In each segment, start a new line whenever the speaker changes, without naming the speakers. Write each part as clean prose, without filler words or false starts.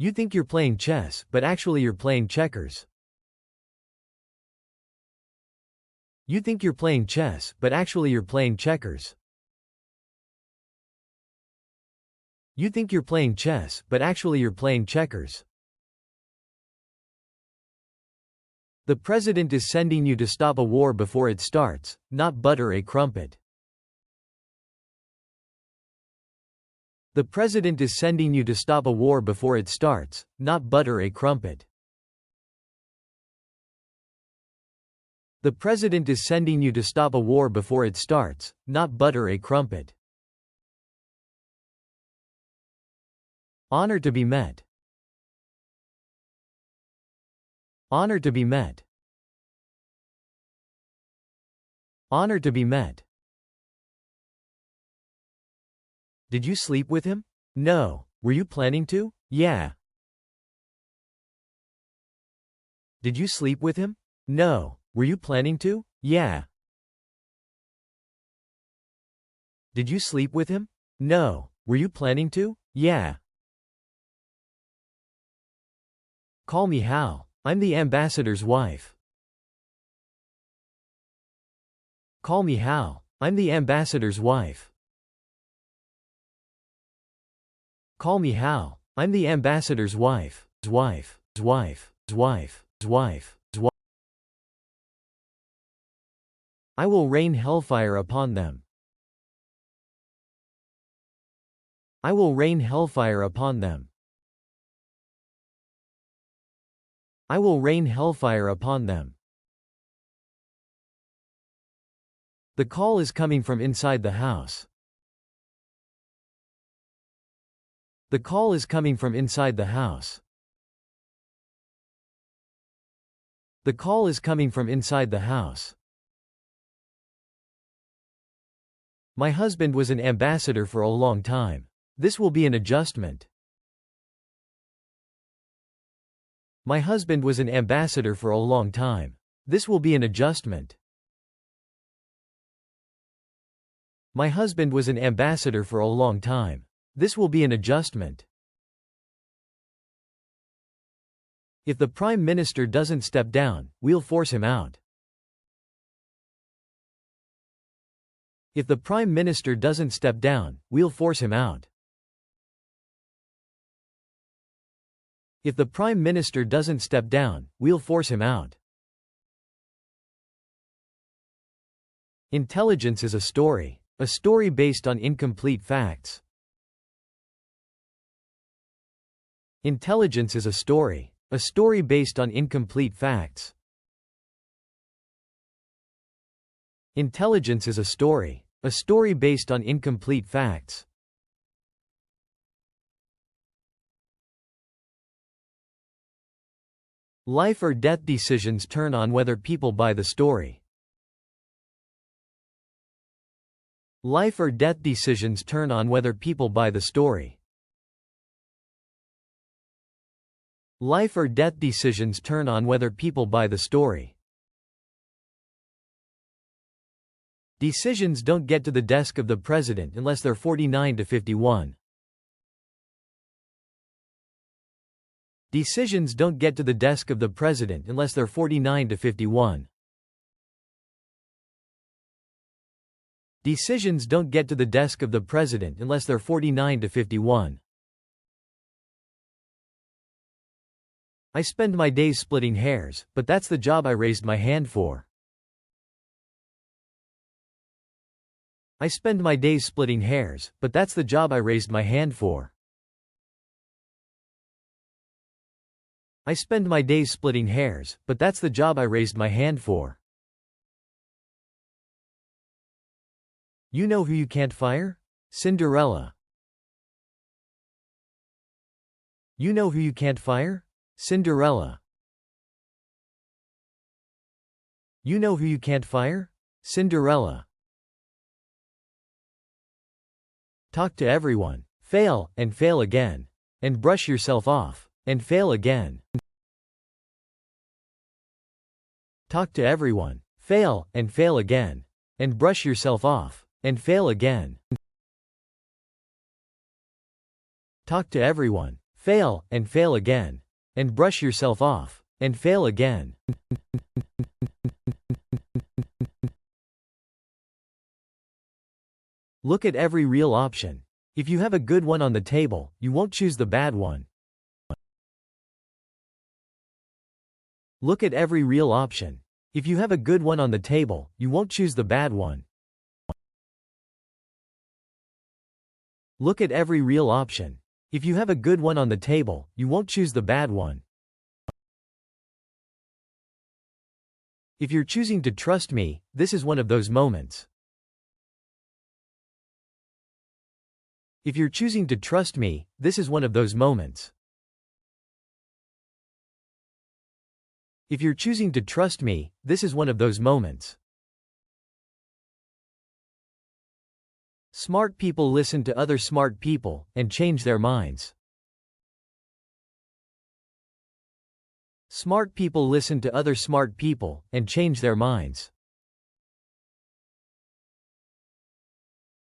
You think you're playing chess, but actually you're playing checkers. You think you're playing chess, but actually you're playing checkers. You think you're playing chess, but actually you're playing checkers. The president is sending you to stop a war before it starts, not butter a crumpet. The president is sending you to stop a war before it starts, not butter a crumpet. The president is sending you to stop a war before it starts, not butter a crumpet. Honor to be met. Honor to be met. Honor to be met. Did you sleep with him? No. Were you planning to? Yeah. Did you sleep with him? No. Were you planning to? Yeah. Did you sleep with him? No. Were you planning to? Yeah. Call me Hal. I'm the ambassador's wife. Call me Hal. I'm the ambassador's wife. Call me Hal. I'm the ambassador's wife. Wife. Wife. Wife. Wife. I will rain hellfire upon them. I will rain hellfire upon them. I will rain hellfire upon them. The call is coming from inside the house. The call is coming from inside the house. The call is coming from inside the house. My husband was an ambassador for a long time. This will be an adjustment. My husband was an ambassador for a long time. This will be an adjustment. My husband was an ambassador for a long time. This will be an adjustment. If the Prime Minister doesn't step down, we'll force him out. If the Prime Minister doesn't step down, we'll force him out. If the Prime Minister doesn't step down, we'll force him out. Intelligence is a story based on incomplete facts. Intelligence is a story based on incomplete facts. Intelligence is a story based on incomplete facts. Life or death decisions turn on whether people buy the story. Life or death decisions turn on whether people buy the story. Life or death decisions turn on whether people buy the story. Decisions don't get to the desk of the president unless they're 49 to 51. Decisions don't get to the desk of the president unless they're 49 to 51. Decisions don't get to the desk of the president unless they're 49 to 51. I spend my days splitting hairs, but that's the job I raised my hand for. I spend my days splitting hairs, but that's the job I raised my hand for. I spend my days splitting hairs, but that's the job I raised my hand for. You know who you can't fire? Cinderella. You know who you can't fire? Cinderella. You know who you can't fire? Cinderella. Talk to everyone. Fail, and fail again. And brush yourself off. And fail again. Talk to everyone. Fail, and fail again. And brush yourself off. And fail again. Talk to everyone. Fail, and fail again. And brush yourself off. And fail again. Look at every real option. If you have a good one on the table, you won't choose the bad one. Look at every real option. If you have a good one on the table, you won't choose the bad one. Look at every real option. If you have a good one on the table, you won't choose the bad one. If you're choosing to trust me, this is one of those moments. If you're choosing to trust me, this is one of those moments. If you're choosing to trust me, this is one of those moments. Smart people listen to other smart people and change their minds. Smart people listen to other smart people and change their minds.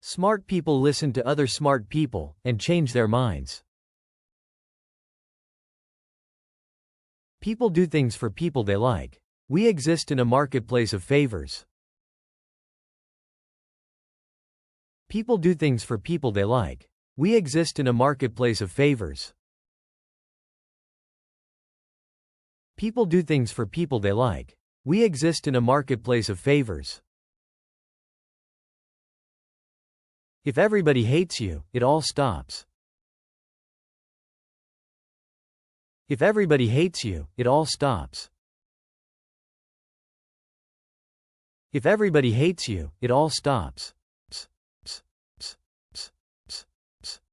Smart people listen to other smart people and change their minds. People do things for people they like. We exist in a marketplace of favors. People do things for people they like. We exist in a marketplace of favors. People do things for people they like. We exist in a marketplace of favors. If everybody hates you, it all stops. If everybody hates you, it all stops. If everybody hates you, it all stops.